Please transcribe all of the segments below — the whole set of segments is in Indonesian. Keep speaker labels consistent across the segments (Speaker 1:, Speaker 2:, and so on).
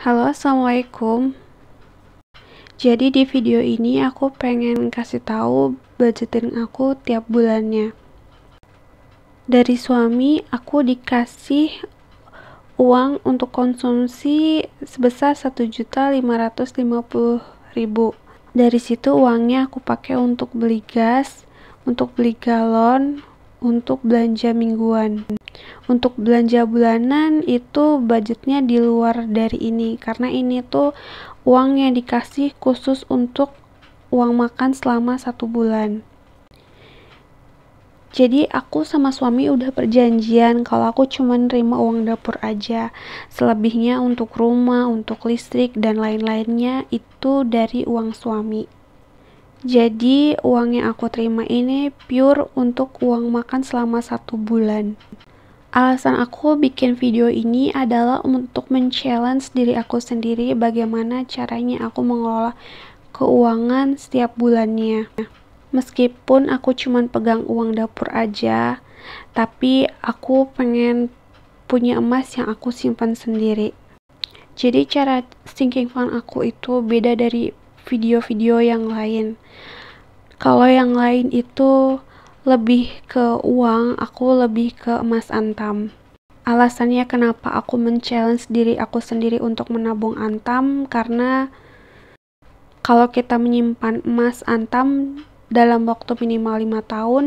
Speaker 1: Halo, assalamualaikum. Jadi di video ini aku pengen kasih tahu budgeting aku tiap bulannya. Dari suami aku dikasih uang untuk konsumsi sebesar 1.550.000. Dari situ uangnya aku pakai untuk beli gas, untuk beli galon, untuk belanja mingguan. Untuk belanja bulanan itu budgetnya di luar dari ini, karena ini tuh uang yang dikasih khusus untuk uang makan selama 1 bulan. Jadi aku sama suami udah perjanjian kalau aku cuma nerima uang dapur aja. Selebihnya untuk rumah, untuk listrik, dan lain-lainnya itu dari uang suami. Jadi uang yang aku terima ini pure untuk uang makan selama 1 bulan. Alasan aku bikin video ini adalah untuk men-challenge diri aku sendiri bagaimana caranya aku mengelola keuangan setiap bulannya. Meskipun aku cuma pegang uang dapur aja, tapi aku pengen punya emas yang aku simpan sendiri. Jadi cara sinking fund aku itu beda dari video-video yang lain. Kalau yang lain itu lebih ke uang, aku lebih ke emas antam. Alasannya kenapa aku men-challenge diri aku sendiri untuk menabung antam, karena kalau kita menyimpan emas antam dalam waktu minimal 5 tahun,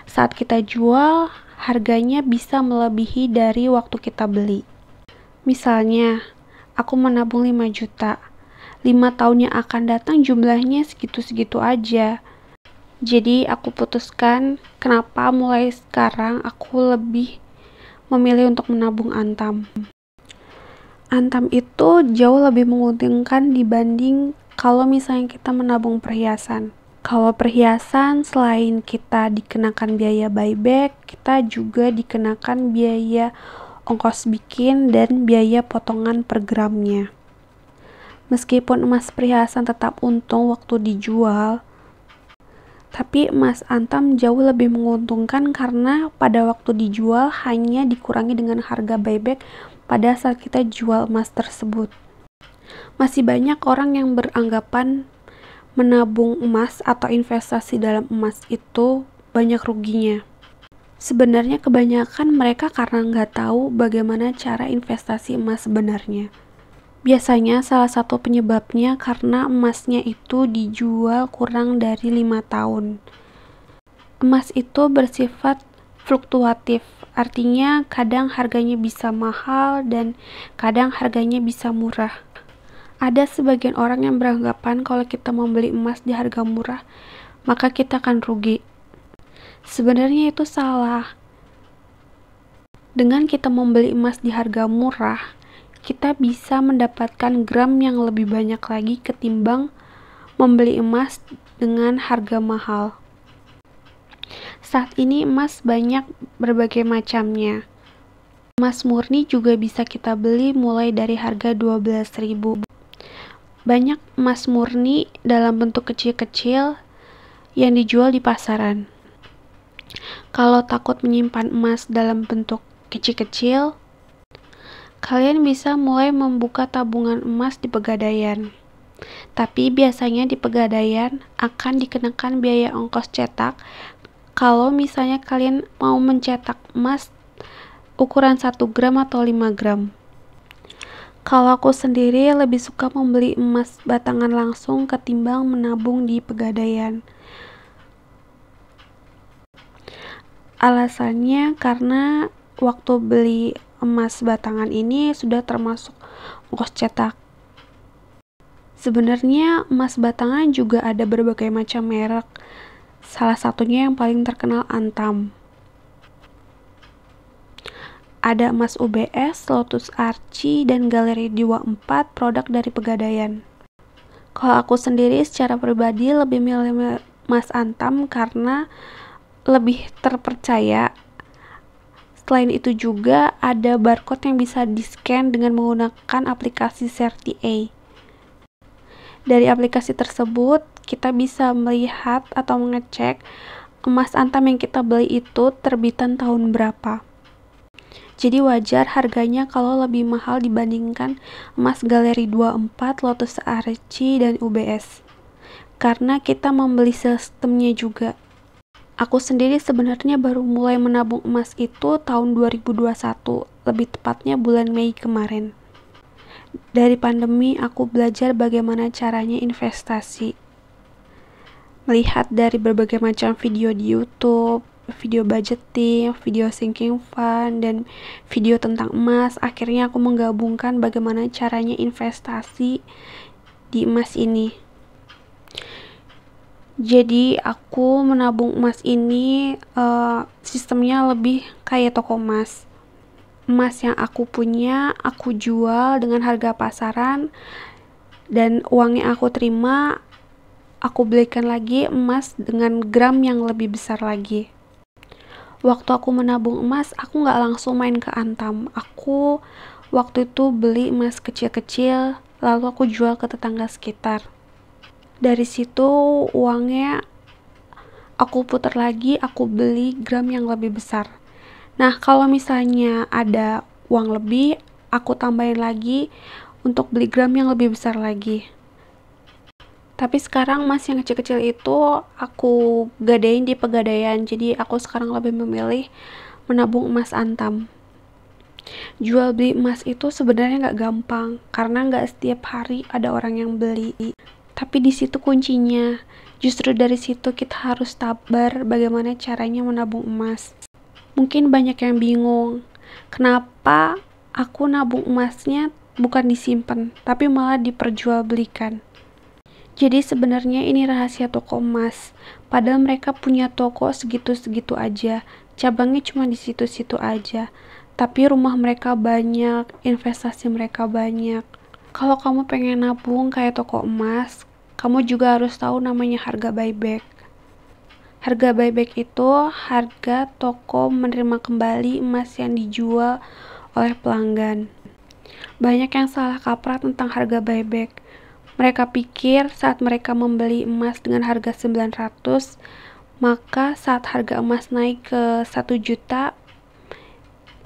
Speaker 1: saat kita jual, harganya bisa melebihi dari waktu kita beli. Misalnya, aku menabung 5 juta. 5 tahun yang akan datang jumlahnya segitu-segitu aja. Jadi aku putuskan kenapa mulai sekarang aku lebih memilih untuk menabung antam. Antam itu jauh lebih menguntungkan dibanding kalau misalnya kita menabung perhiasan. Kalau perhiasan selain kita dikenakan biaya buyback, kita juga dikenakan biaya ongkos bikin dan biaya potongan per gramnya. Meskipun emas perhiasan tetap untung waktu dijual, tapi emas antam jauh lebih menguntungkan karena pada waktu dijual hanya dikurangi dengan harga buyback pada saat kita jual emas tersebut. Masih banyak orang yang beranggapan menabung emas atau investasi dalam emas itu banyak ruginya. Sebenarnya kebanyakan mereka karena nggak tahu bagaimana cara investasi emas sebenarnya. Biasanya salah satu penyebabnya karena emasnya itu dijual kurang dari 5 tahun. Emas itu bersifat fluktuatif, artinya kadang harganya bisa mahal dan kadang harganya bisa murah. Ada sebagian orang yang beranggapan kalau kita membeli emas di harga murah, maka kita akan rugi. Sebenarnya itu salah. Dengan kita membeli emas di harga murah, kita bisa mendapatkan gram yang lebih banyak lagi ketimbang membeli emas dengan harga mahal. Saat ini emas banyak berbagai macamnya. Emas murni juga bisa kita beli mulai dari harga 12.000. Banyak emas murni dalam bentuk kecil-kecil yang dijual di pasaran. Kalau takut menyimpan emas dalam bentuk kecil-kecil, kalian bisa mulai membuka tabungan emas di Pegadaian. Tapi biasanya di Pegadaian akan dikenakan biaya ongkos cetak kalau misalnya kalian mau mencetak emas ukuran 1 gram atau 5 gram. Kalau aku sendiri lebih suka membeli emas batangan langsung ketimbang menabung di Pegadaian. Alasannya karena waktu beli emas batangan ini sudah termasuk ongkos cetak. Sebenarnya emas batangan juga ada berbagai macam merek. Salah satunya yang paling terkenal Antam. Ada emas UBS, Lotus Archie, dan Galeri 24 produk dari Pegadaian. Kalau aku sendiri secara pribadi lebih milih emas Antam karena lebih terpercaya. Selain itu juga ada barcode yang bisa di-scan dengan menggunakan aplikasi CertiA. Dari aplikasi tersebut, kita bisa melihat atau mengecek emas antam yang kita beli itu terbitan tahun berapa. Jadi wajar harganya kalau lebih mahal dibandingkan emas Galeri 24, Lotus Archie, dan UBS. Karena kita membeli sistemnya juga. Aku sendiri sebenarnya baru mulai menabung emas itu tahun 2021, lebih tepatnya bulan Mei kemarin. Dari pandemi, aku belajar bagaimana caranya investasi. Melihat dari berbagai macam video di YouTube, video budgeting, video sinking fund, dan video tentang emas, akhirnya aku menggabungkan bagaimana caranya investasi di emas ini. Jadi aku menabung emas ini sistemnya lebih kayak toko emas. Emas yang aku punya, aku jual dengan harga pasaran, dan uang yang aku terima, aku belikan lagi emas dengan gram yang lebih besar lagi. Waktu aku menabung emas, aku nggak langsung main ke Antam. Aku waktu itu beli emas kecil-kecil, lalu aku jual ke tetangga sekitar. Dari situ uangnya aku putar lagi, aku beli gram yang lebih besar. Nah, kalau misalnya ada uang lebih, aku tambahin lagi untuk beli gram yang lebih besar lagi. Tapi sekarang emas yang kecil-kecil itu aku gadein di Pegadaian, jadi aku sekarang lebih memilih menabung emas Antam. Jual beli emas itu sebenarnya nggak gampang, karena nggak setiap hari ada orang yang beli. Tapi di situ kuncinya, justru dari situ kita harus sabar bagaimana caranya menabung emas. Mungkin banyak yang bingung, kenapa aku nabung emasnya bukan disimpan, tapi malah diperjualbelikan. Jadi sebenarnya ini rahasia toko emas. Padahal mereka punya toko segitu-segitu aja. Cabangnya cuma di situ-situ aja. Tapi rumah mereka banyak, investasi mereka banyak. Kalau kamu pengen nabung kayak toko emas, kamu juga harus tahu namanya harga buyback. Harga buyback itu harga toko menerima kembali emas yang dijual oleh pelanggan. Banyak yang salah kaprah tentang harga buyback. Mereka pikir saat mereka membeli emas dengan harga 900, maka saat harga emas naik ke 1 juta,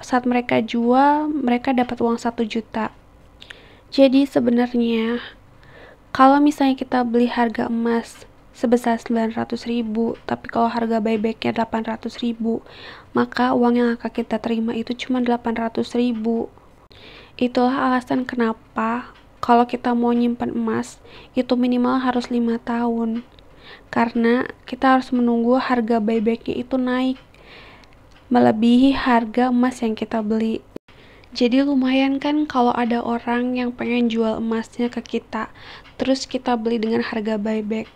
Speaker 1: saat mereka jual, mereka dapat uang 1 juta. Jadi sebenarnya, kalau misalnya kita beli harga emas sebesar 900.000, tapi kalau harga buybacknya 800.000, maka uang yang akan kita terima itu cuma 800.000. Itulah alasan kenapa kalau kita mau nyimpan emas, itu minimal harus 5 tahun. Karena kita harus menunggu harga buybacknya itu naik, melebihi harga emas yang kita beli. Jadi lumayan kan kalau ada orang yang pengen jual emasnya ke kita, terus kita beli dengan harga buyback.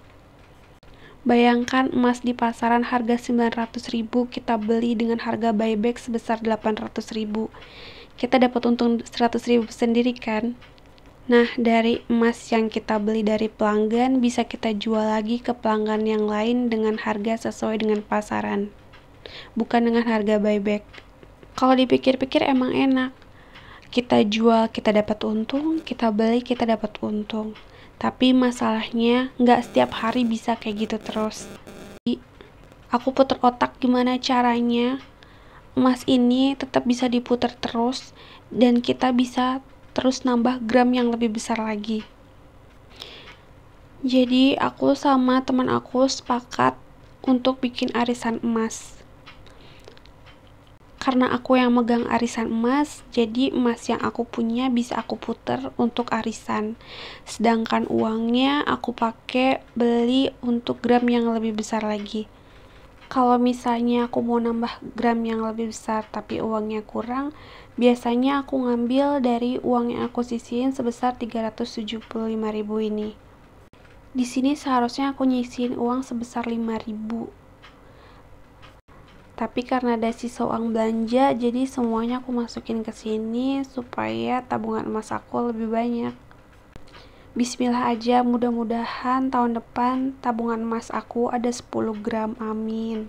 Speaker 1: Bayangkan emas di pasaran harga 900.000, kita beli dengan harga buyback sebesar 800.000. Kita dapat untung 100.000 sendiri kan? Nah, dari emas yang kita beli dari pelanggan, bisa kita jual lagi ke pelanggan yang lain dengan harga sesuai dengan pasaran, bukan dengan harga buyback. Kalau dipikir-pikir emang enak. Kita jual, kita dapat untung, kita beli, kita dapat untung. Tapi masalahnya, nggak setiap hari bisa kayak gitu terus. Jadi, aku putar otak gimana caranya emas ini tetap bisa diputar terus, dan kita bisa terus nambah gram yang lebih besar lagi. Jadi aku sama teman aku sepakat untuk bikin arisan emas. Karena aku yang megang arisan emas, jadi emas yang aku punya bisa aku putar untuk arisan. Sedangkan uangnya aku pakai beli untuk gram yang lebih besar lagi. Kalau misalnya aku mau nambah gram yang lebih besar tapi uangnya kurang, biasanya aku ngambil dari uang yang aku sisihin sebesar 375.000 ini. Di sini seharusnya aku nyisihin uang sebesar 5.000. Tapi karena ada sisa uang belanja, jadi semuanya aku masukin ke sini supaya tabungan emas aku lebih banyak. Bismillah aja, mudah-mudahan tahun depan tabungan emas aku ada 10 gram, amin.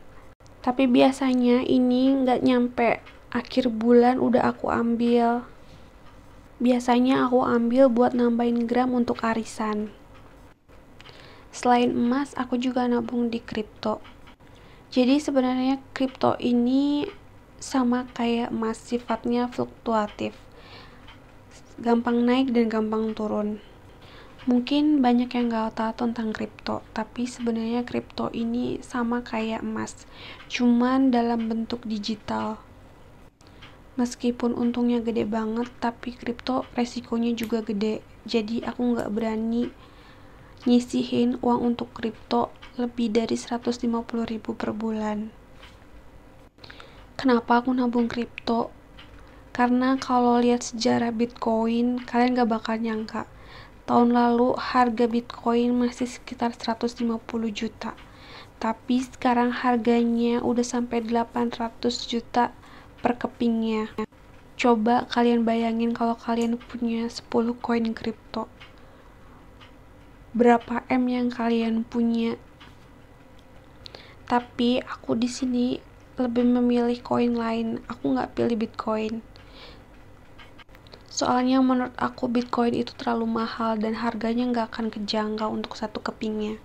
Speaker 1: Tapi biasanya ini nggak nyampe akhir bulan udah aku ambil. Biasanya aku ambil buat nambahin gram untuk arisan. Selain emas, aku juga nabung di kripto. Jadi sebenarnya kripto ini sama kayak emas, sifatnya fluktuatif, gampang naik dan gampang turun. Mungkin banyak yang gak tahu tentang kripto, tapi sebenarnya kripto ini sama kayak emas, cuman dalam bentuk digital. Meskipun untungnya gede banget, tapi kripto resikonya juga gede. Jadi aku gak berani nyisihin uang untuk kripto lebih dari 150.000 per bulan. Kenapa aku nabung kripto? Karena kalau lihat sejarah Bitcoin, kalian gak bakal nyangka. Tahun lalu harga Bitcoin masih sekitar 150 juta. Tapi sekarang harganya udah sampai 800 juta per kepingnya. Coba kalian bayangin kalau kalian punya 10 koin kripto. Berapa M yang kalian punya? Tapi aku di sini lebih memilih koin lain. Aku nggak pilih Bitcoin. Soalnya menurut aku Bitcoin itu terlalu mahal dan harganya nggak akan kejangkau untuk satu kepingnya.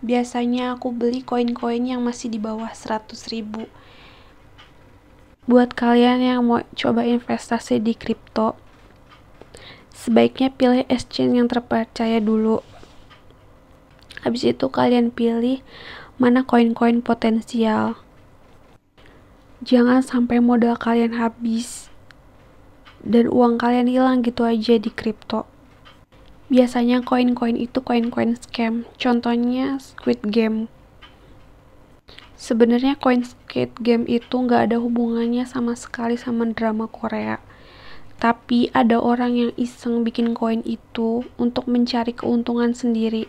Speaker 1: Biasanya aku beli koin-koin yang masih di bawah 100.000. Buat kalian yang mau coba investasi di kripto, sebaiknya pilih exchange yang terpercaya dulu. Habis itu kalian pilih mana koin-koin potensial. Jangan sampai modal kalian habis dan uang kalian hilang gitu aja di kripto. Biasanya koin-koin itu koin-koin scam. Contohnya Squid Game. Sebenarnya koin Squid Game itu nggak ada hubungannya sama sekali sama drama Korea. Tapi ada orang yang iseng bikin koin itu untuk mencari keuntungan sendiri.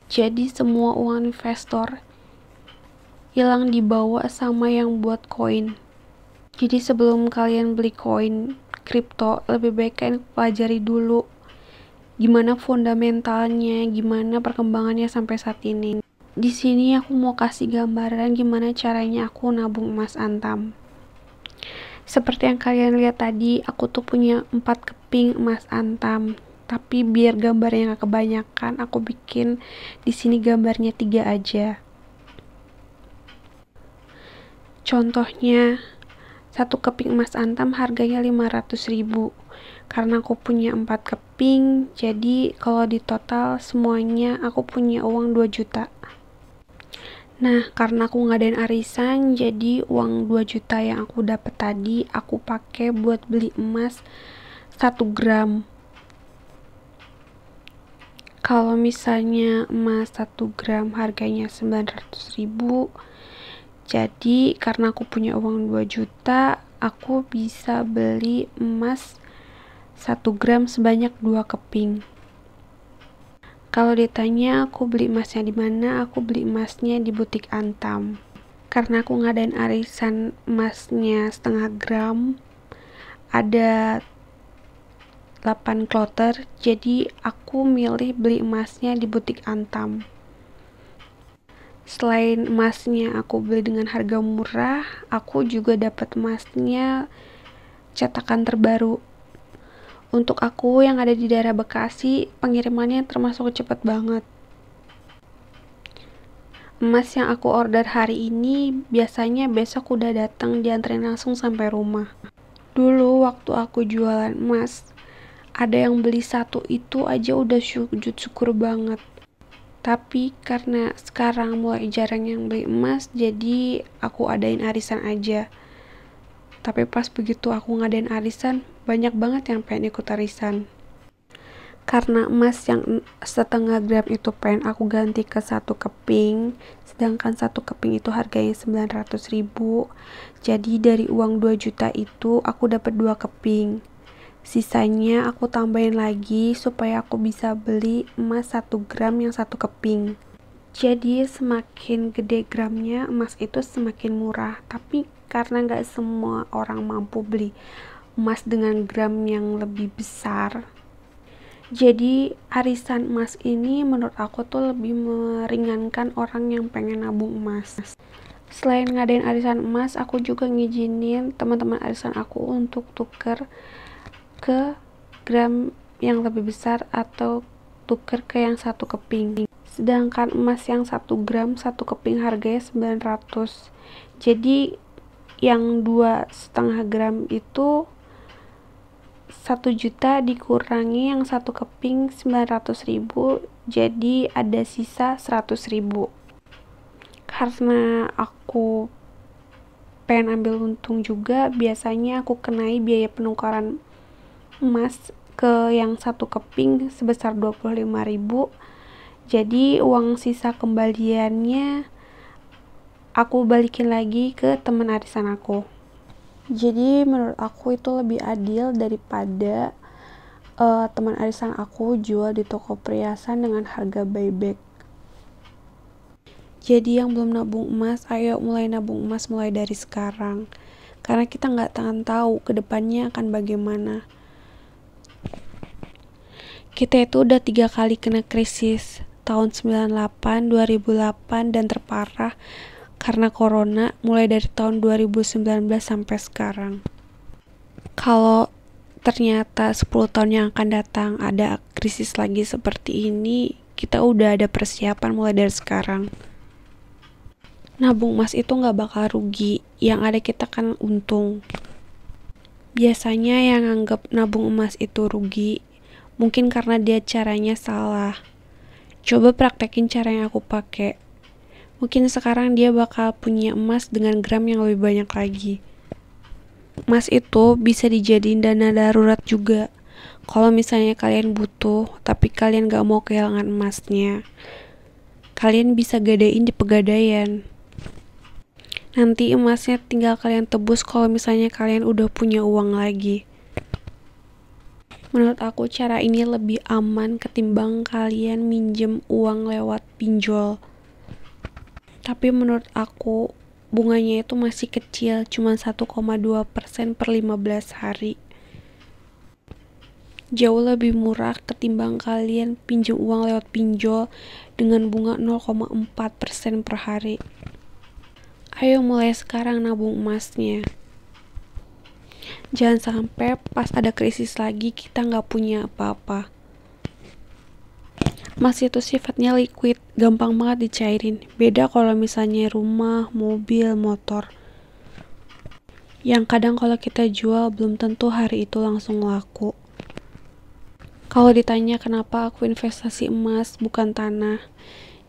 Speaker 1: Jadi semua uang investor hilang dibawa sama yang buat koin. Jadi sebelum kalian beli koin kripto, lebih baik kalian pelajari dulu gimana fundamentalnya, gimana perkembangannya sampai saat ini. Di sini aku mau kasih gambaran gimana caranya aku nabung emas Antam. Seperti yang kalian lihat tadi, aku tuh punya 4 keping emas Antam. Tapi biar gambarnya gak kebanyakan, aku bikin di sini gambarnya 3 aja. Contohnya, 1 keping emas Antam harganya 500.000. Karena aku punya 4 keping, jadi kalau di total semuanya aku punya uang 2 juta. Nah, karena aku ngadain arisan, jadi uang 2 juta yang aku dapat tadi, aku pakai buat beli emas 1 gram. Kalau misalnya emas 1 gram harganya 900.000, jadi karena aku punya uang 2 juta, aku bisa beli emas 1 gram sebanyak 2 keping. Kalau ditanya aku beli emasnya di mana, aku beli emasnya di butik Antam. Karena aku ngadain arisan emasnya setengah gram, ada 8 kloter, jadi aku milih beli emasnya di butik Antam. Selain emasnya aku beli dengan harga murah, aku juga dapat emasnya cetakan terbaru. Untuk aku yang ada di daerah Bekasi, pengirimannya termasuk cepat banget. Emas yang aku order hari ini biasanya besok udah datang, dianterin langsung sampai rumah. Dulu waktu aku jualan emas, ada yang beli 1 itu aja udah sujud syukur banget. Tapi karena sekarang mulai jarang yang beli emas, jadi aku adain arisan aja. Tapi pas begitu aku ngadain arisan, banyak banget yang pengen ikut arisan. Karena emas yang setengah gram itu pengen aku ganti ke 1 keping, sedangkan 1 keping itu harganya 900.000. Jadi dari uang 2 juta itu aku dapat 2 keping. Sisanya aku tambahin lagi supaya aku bisa beli emas 1 gram yang 1 keping. Jadi semakin gede gramnya, emas itu semakin murah. Tapi karena gak semua orang mampu beli emas dengan gram yang lebih besar, jadi arisan emas ini menurut aku tuh lebih meringankan orang yang pengen nabung emas. Selain ngadain arisan emas, aku juga ngizinin teman-teman arisan aku untuk tuker ke gram yang lebih besar atau tuker ke yang 1 keping. Sedangkan emas yang 1 gram 1 keping harganya 900. Jadi yang 2,5 gram itu 1 juta dikurangi yang 1 keping 900.000, jadi ada sisa 100.000. Karena aku pengen ambil untung juga, biasanya aku kenai biaya penukaran emas ke yang 1 keping sebesar 25.000. Jadi uang sisa kembaliannya aku balikin lagi ke teman arisan aku. Jadi menurut aku itu lebih adil daripada teman arisan aku jual di toko perhiasan dengan harga buyback. Jadi yang belum nabung emas, ayo mulai nabung emas mulai dari sekarang. Karena kita nggak akan tahu kedepannya akan bagaimana. Kita itu udah 3 kali kena krisis, tahun 98, 2008, dan terparah karena corona mulai dari tahun 2019 sampai sekarang. Kalau ternyata 10 tahun yang akan datang ada krisis lagi seperti ini, kita udah ada persiapan mulai dari sekarang. Nabung emas itu gak bakal rugi, yang ada kita kan untung. Biasanya yang anggap nabung emas itu rugi, mungkin karena dia caranya salah. Coba praktekin cara yang aku pakai. Mungkin sekarang dia bakal punya emas dengan gram yang lebih banyak lagi. Emas itu bisa dijadiin dana darurat juga. Kalau misalnya kalian butuh, tapi kalian gak mau kehilangan emasnya, kalian bisa gadein di pegadaian. Nanti emasnya tinggal kalian tebus kalau misalnya kalian udah punya uang lagi. Menurut aku cara ini lebih aman ketimbang kalian minjem uang lewat pinjol. Tapi menurut aku bunganya itu masih kecil, cuma 1,2% per 15 hari. Jauh lebih murah ketimbang kalian pinjam uang lewat pinjol dengan bunga 0,4% per hari. Ayo mulai sekarang nabung emasnya. Jangan sampai pas ada krisis lagi kita nggak punya apa-apa. Emas itu sifatnya liquid, gampang banget dicairin. Beda kalau misalnya rumah, mobil, motor. Yang kadang kalau kita jual belum tentu hari itu langsung laku. Kalau ditanya kenapa aku investasi emas bukan tanah,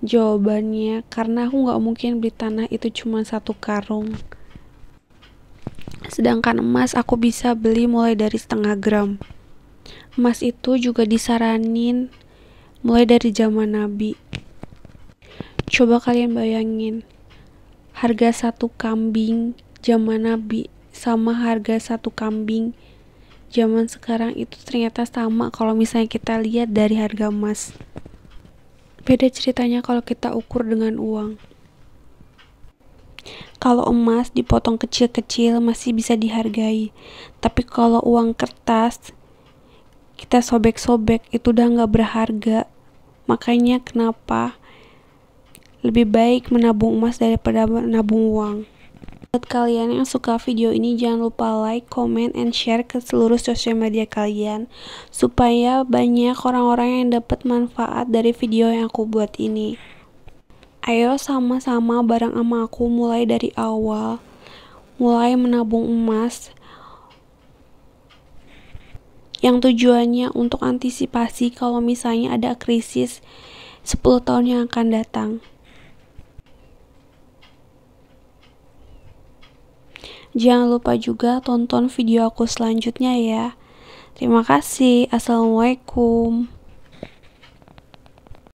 Speaker 1: jawabannya karena aku gak mungkin beli tanah itu cuma 1 karung. Sedangkan emas aku bisa beli mulai dari 0,5 gram. Emas itu juga disaranin mulai dari zaman Nabi. Coba kalian bayangin, harga 1 kambing zaman Nabi sama harga 1 kambing zaman sekarang itu ternyata sama kalau misalnya kita lihat dari harga emas. Beda ceritanya kalau kita ukur dengan uang. Kalau emas dipotong kecil-kecil masih bisa dihargai, tapi kalau uang kertas kita sobek-sobek itu udah gak berharga. Makanya kenapa lebih baik menabung emas daripada menabung uang. Buat kalian yang suka video ini jangan lupa like, comment, and share ke seluruh sosial media kalian supaya banyak orang-orang yang dapat manfaat dari video yang aku buat ini. Ayo sama-sama bareng sama aku mulai dari awal, mulai menabung emas yang tujuannya untuk antisipasi kalau misalnya ada krisis 10 tahun yang akan datang. Jangan lupa juga tonton video aku selanjutnya ya. Terima kasih. Assalamualaikum.